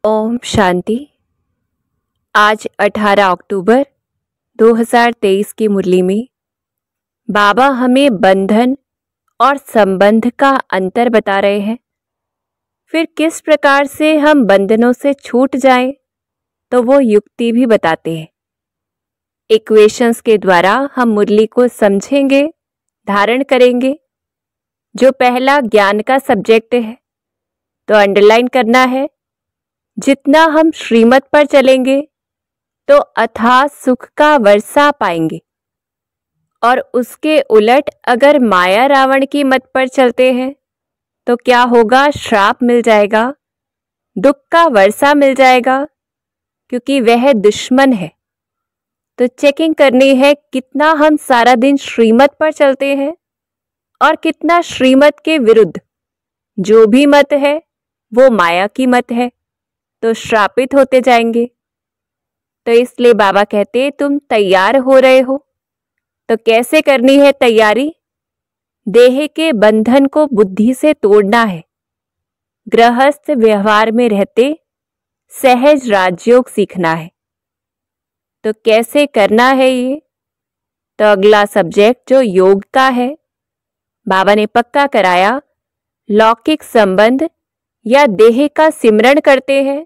ओम शांति। आज 18 अक्टूबर 2023 की मुरली में बाबा हमें बंधन और संबंध का अंतर बता रहे हैं। फिर किस प्रकार से हम बंधनों से छूट जाएं, तो वो युक्ति भी बताते हैं। इक्वेशंस के द्वारा हम मुरली को समझेंगे, धारण करेंगे। जो पहला ज्ञान का सब्जेक्ट है, तो अंडरलाइन करना है। जितना हम श्रीमत पर चलेंगे तो अथाह सुख का वर्षा पाएंगे, और उसके उलट अगर माया रावण की मत पर चलते हैं तो क्या होगा? श्राप मिल जाएगा, दुख का वर्षा मिल जाएगा, क्योंकि वह दुश्मन है। तो चेकिंग करनी है कितना हम सारा दिन श्रीमत पर चलते हैं और कितना श्रीमत के विरुद्ध। जो भी मत है वो माया की मत है, तो श्रापित होते जाएंगे। तो इसलिए बाबा कहते तुम तैयार हो रहे हो। तो कैसे करनी है तैयारी? देह के बंधन को बुद्धि से तोड़ना है। गृहस्थ व्यवहार में रहते सहज राजयोग सीखना है। तो कैसे करना है ये? तो अगला सब्जेक्ट जो योग का है, बाबा ने पक्का कराया। लौकिक संबंध या देह का सिमरण करते हैं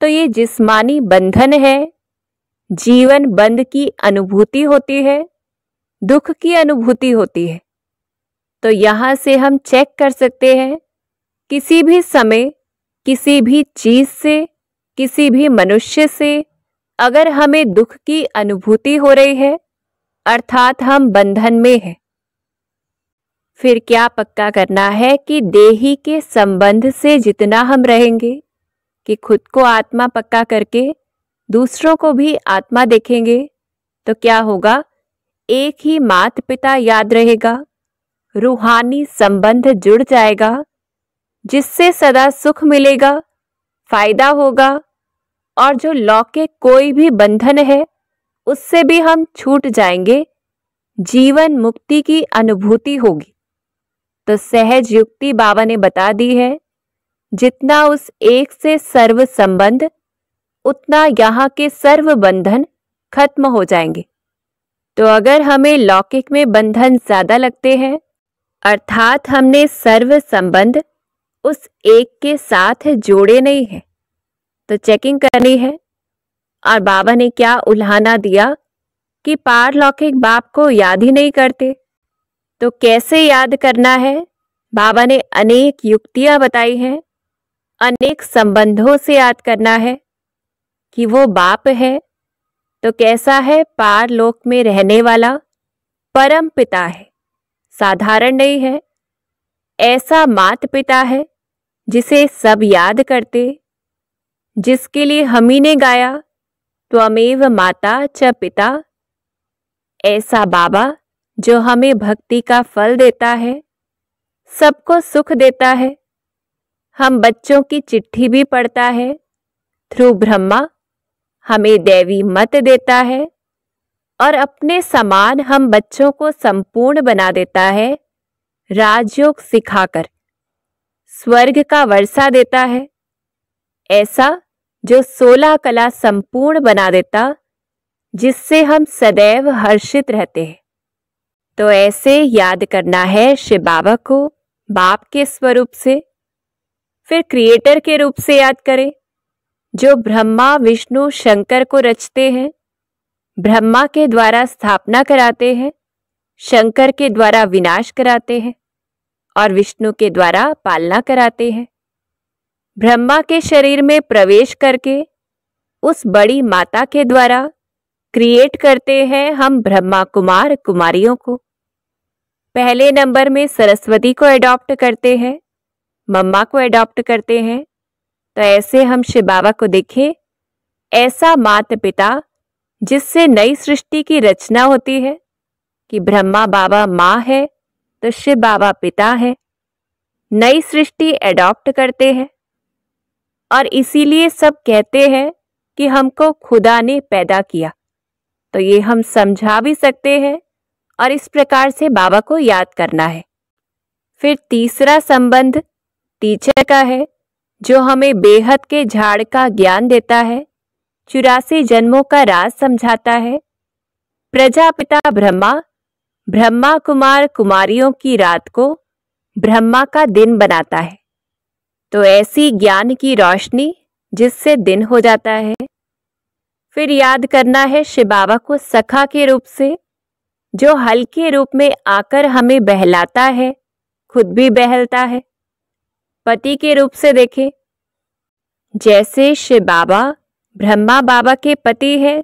तो ये जिस्मानी बंधन है। जीवन बंध की अनुभूति होती है, दुख की अनुभूति होती है। तो यहाँ से हम चेक कर सकते हैं किसी भी समय, किसी भी चीज से, किसी भी मनुष्य से अगर हमें दुख की अनुभूति हो रही है, अर्थात हम बंधन में हैं। फिर क्या पक्का करना है कि देही के संबंध से जितना हम रहेंगे, कि खुद को आत्मा पक्का करके दूसरों को भी आत्मा देखेंगे, तो क्या होगा? एक ही माता पिता याद रहेगा, रूहानी संबंध जुड़ जाएगा, जिससे सदा सुख मिलेगा, फायदा होगा। और जो लौकिक कोई भी बंधन है उससे भी हम छूट जाएंगे, जीवन मुक्ति की अनुभूति होगी। तो सहज युक्ति बाबा ने बता दी है। जितना उस एक से सर्व संबंध, उतना यहाँ के सर्व बंधन खत्म हो जाएंगे। तो अगर हमें लौकिक में बंधन ज्यादा लगते हैं, अर्थात हमने सर्व संबंध उस एक के साथ जोड़े नहीं है, तो चेकिंग करनी है। और बाबा ने क्या उल्हाना दिया कि पारलौकिक बाप को याद ही नहीं करते। तो कैसे याद करना है? बाबा ने अनेक युक्तियां बताई हैं। अनेक संबंधों से याद करना है कि वो बाप है तो कैसा है? पारलोक में रहने वाला परम पिता है, साधारण नहीं है। ऐसा माता पिता है जिसे सब याद करते, जिसके लिए हम ही ने गाया त्वमेव माता च पिता। ऐसा बाबा जो हमें भक्ति का फल देता है, सबको सुख देता है। हम बच्चों की चिट्ठी भी पढ़ता है, थ्रू ब्रह्मा हमें दैवी मत देता है, और अपने समान हम बच्चों को संपूर्ण बना देता है, राजयोग सिखाकर स्वर्ग का वर्षा देता है। ऐसा जो 16 कला संपूर्ण बना देता, जिससे हम सदैव हर्षित रहते हैं। तो ऐसे याद करना है शिव बाबा को बाप के स्वरूप से। फिर क्रिएटर के रूप से याद करें, जो ब्रह्मा विष्णु शंकर को रचते हैं। ब्रह्मा के द्वारा स्थापना कराते हैं, शंकर के द्वारा विनाश कराते हैं, और विष्णु के द्वारा पालना कराते हैं। ब्रह्मा के शरीर में प्रवेश करके उस बड़ी माता के द्वारा क्रिएट करते हैं हम ब्रह्मा कुमार कुमारियों को। पहले नंबर में सरस्वती को अडॉप्ट करते हैं, मम्मा को अडॉप्ट करते हैं। तो ऐसे हम शिव बाबा को देखें, ऐसा माता पिता जिससे नई सृष्टि की रचना होती है। कि ब्रह्मा बाबा माँ है तो शिव बाबा पिता है। नई सृष्टि अडॉप्ट करते हैं, और इसीलिए सब कहते हैं कि हमको खुदा ने पैदा किया। तो ये हम समझा भी सकते हैं, और इस प्रकार से बाबा को याद करना है। फिर तीसरा संबंध टीचर का है, जो हमें बेहद के झाड़ का ज्ञान देता है, 84 जन्मों का राज समझाता है। प्रजापिता ब्रह्मा, ब्रह्मा कुमार कुमारियों की रात को ब्रह्मा का दिन बनाता है। तो ऐसी ज्ञान की रोशनी जिससे दिन हो जाता है। फिर याद करना है शिव बाबा को सखा के रूप से, जो हल्के रूप में आकर हमें बहलाता है, खुद भी बहलता है। पति के रूप से देखें, जैसे शिव बाबा ब्रह्मा बाबा के पति है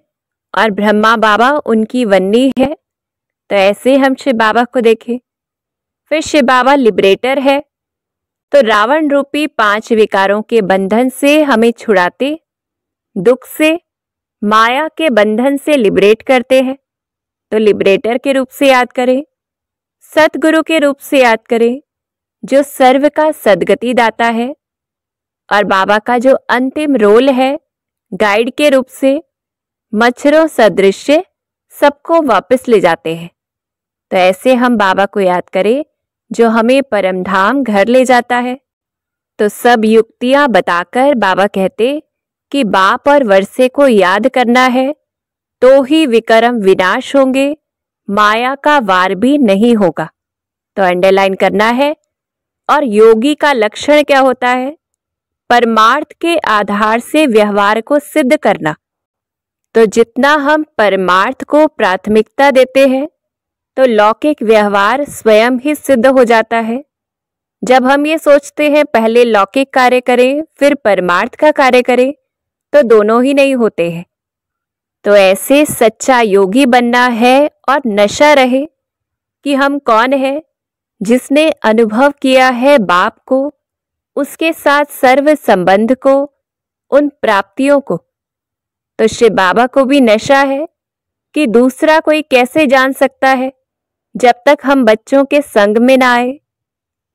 और ब्रह्मा बाबा उनकी वन्नी है, तो ऐसे हम शिव बाबा को देखें। फिर शिव बाबा लिबरेटर है, तो रावण रूपी 5 विकारों के बंधन से हमें छुड़ाते, दुख से, माया के बंधन से लिबरेट करते हैं। तो लिबरेटर के रूप से याद करें, सतगुरु के रूप से याद करें, जो सर्व का सद्गति दाता है। और बाबा का जो अंतिम रोल है, गाइड के रूप से, मच्छरों सदृश सबको वापस ले जाते हैं। तो ऐसे हम बाबा को याद करें, जो हमें परमधाम घर ले जाता है। तो सब युक्तियां बताकर बाबा कहते कि बाप और वर्षे को याद करना है, तो ही विक्रम विनाश होंगे, माया का वार भी नहीं होगा। तो अंडरलाइन करना है। और योगी का लक्षण क्या होता है? परमार्थ के आधार से व्यवहार को सिद्ध करना। तो जितना हम परमार्थ को प्राथमिकता देते हैं, तो लौकिक व्यवहार स्वयं ही सिद्ध हो जाता है। जब हम ये सोचते हैं पहले लौकिक कार्य करें फिर परमार्थ का कार्य करें, तो दोनों ही नहीं होते हैं। तो ऐसे सच्चा योगी बनना है और नशा रहे कि हम कौन है, जिसने अनुभव किया है बाप को, उसके साथ सर्व संबंध को, उन प्राप्तियों को। तो शिव बाबा को भी नशा है कि दूसरा कोई कैसे जान सकता है जब तक हम बच्चों के संग में ना आए।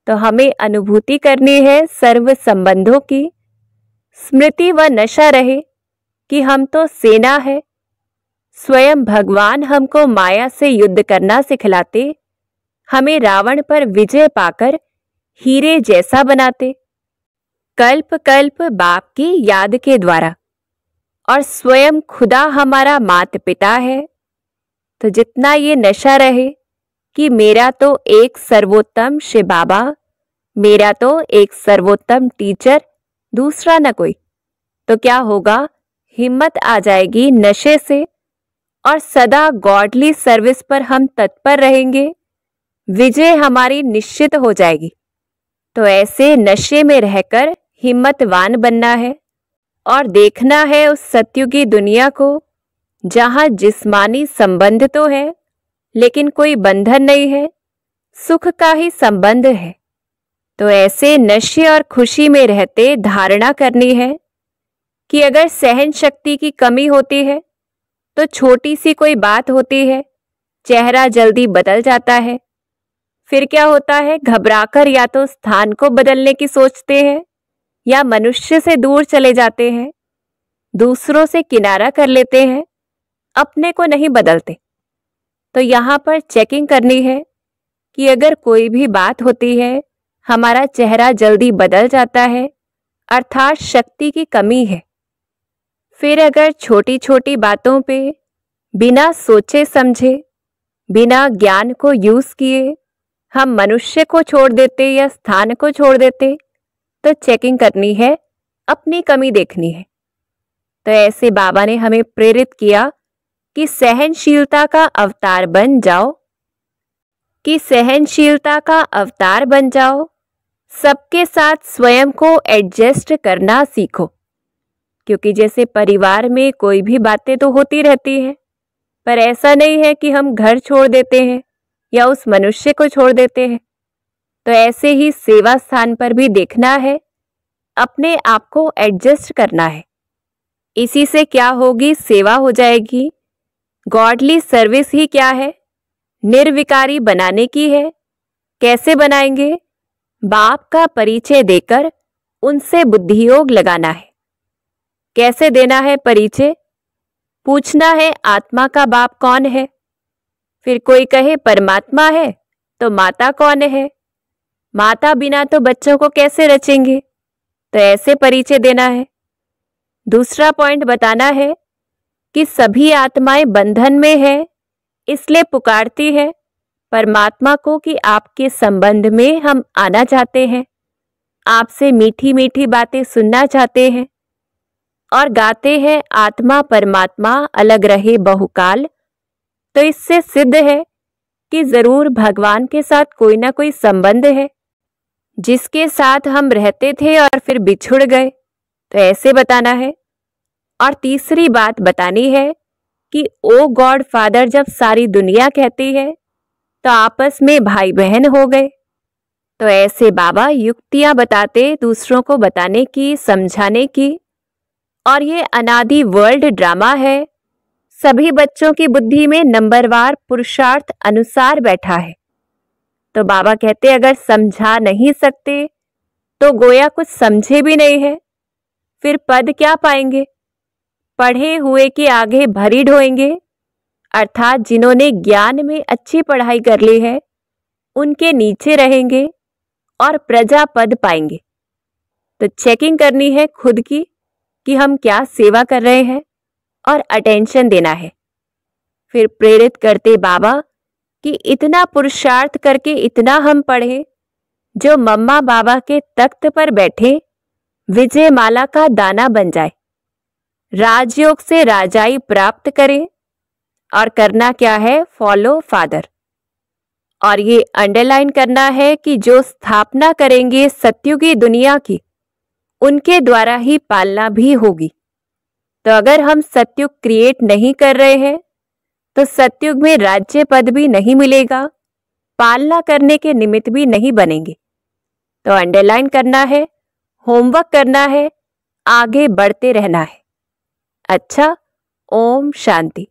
तो हमें अनुभूति करनी है सर्व संबंधों की। स्मृति व नशा रहे कि हम तो सेना है, स्वयं भगवान हमको माया से युद्ध करना सिखलाते, हमें रावण पर विजय पाकर हीरे जैसा बनाते, कल्प कल्प बाप की याद के द्वारा। और स्वयं खुदा हमारा माता पिता है। तो जितना ये नशा रहे कि मेरा तो एक सर्वोत्तम शिव बाबा, मेरा तो एक सर्वोत्तम टीचर, दूसरा न कोई, तो क्या होगा? हिम्मत आ जाएगी नशे से और सदा गॉडली सर्विस पर हम तत्पर रहेंगे, विजय हमारी निश्चित हो जाएगी। तो ऐसे नशे में रहकर हिम्मतवान बनना है और देखना है उस सत्युगी दुनिया को, जहां जिस्मानी संबंध तो है लेकिन कोई बंधन नहीं है, सुख का ही संबंध है। तो ऐसे नशे और खुशी में रहते धारणा करनी है कि अगर सहन शक्ति की कमी होती है तो छोटी सी कोई बात होती है, चेहरा जल्दी बदल जाता है। फिर क्या होता है? घबराकर या तो स्थान को बदलने की सोचते हैं या मनुष्य से दूर चले जाते हैं, दूसरों से किनारा कर लेते हैं, अपने को नहीं बदलते। तो यहाँ पर चेकिंग करनी है कि अगर कोई भी बात होती है, हमारा चेहरा जल्दी बदल जाता है, अर्थात शक्ति की कमी है। फिर अगर छोटी छोटी बातों पे बिना सोचे समझे, बिना ज्ञान को यूज किए हम मनुष्य को छोड़ देते या स्थान को छोड़ देते, तो चेकिंग करनी है, अपनी कमी देखनी है। तो ऐसे बाबा ने हमें प्रेरित किया कि सहनशीलता का अवतार बन जाओ, कि सहनशीलता का अवतार बन जाओ, सबके साथ स्वयं को एडजस्ट करना सीखो। क्योंकि जैसे परिवार में कोई भी बातें तो होती रहती हैं, पर ऐसा नहीं है कि हम घर छोड़ देते हैं या उस मनुष्य को छोड़ देते हैं। तो ऐसे ही सेवा स्थान पर भी देखना है, अपने आप को एडजस्ट करना है। इसी से क्या होगी? सेवा हो जाएगी। गॉडली सर्विस ही क्या है? निर्विकारी बनाने की है। कैसे बनाएंगे? बाप का परिचय देकर उनसे बुद्धियोग लगाना है। कैसे देना है परिचय? पूछना है आत्मा का बाप कौन है? फिर कोई कहे परमात्मा है, तो माता कौन है? माता बिना तो बच्चों को कैसे रचेंगे? तो ऐसे परिचय देना है। दूसरा पॉइंट बताना है कि सभी आत्माएं बंधन में है, इसलिए पुकारती है परमात्मा को कि आपके संबंध में हम आना चाहते हैं, आपसे मीठी मीठी बातें सुनना चाहते हैं, और गाते हैं आत्मा परमात्मा अलग रहे बहुकाल। तो इससे सिद्ध है कि जरूर भगवान के साथ कोई ना कोई संबंध है, जिसके साथ हम रहते थे और फिर बिछुड़ गए। तो ऐसे बताना है। और तीसरी बात बतानी है कि ओ गॉड फादर जब सारी दुनिया कहती है तो आपस में भाई बहन हो गए। तो ऐसे बाबा युक्तियां बताते दूसरों को बताने की, समझाने की। और ये अनादि वर्ल्ड ड्रामा है, सभी बच्चों की बुद्धि में नंबरवार पुरुषार्थ अनुसार बैठा है। तो बाबा कहते अगर समझा नहीं सकते तो गोया कुछ समझे भी नहीं है, फिर पद क्या पाएंगे। पढ़े हुए के आगे भरी ढोएंगे, अर्थात जिन्होंने ज्ञान में अच्छी पढ़ाई कर ली है उनके नीचे रहेंगे और प्रजा पद पाएंगे। तो चेकिंग करनी है खुद की कि हम क्या सेवा कर रहे हैं और अटेंशन देना है। फिर प्रेरित करते बाबा कि इतना पुरुषार्थ करके इतना हम पढ़े, जो मम्मा बाबा के तख्त पर बैठे विजय माला का दाना बन जाए, राजयोग से राजाई प्राप्त करें। और करना क्या है, फॉलो फादर। और ये अंडरलाइन करना है कि जो स्थापना करेंगे सत्युगी दुनिया की, उनके द्वारा ही पालना भी होगी। तो अगर हम सत्युग क्रिएट नहीं कर रहे हैं तो सत्युग में राज्य पद भी नहीं मिलेगा, पालना करने के निमित्त भी नहीं बनेंगे। तो अंडरलाइन करना है, होमवर्क करना है, आगे बढ़ते रहना है। अच्छा, ओम शांति।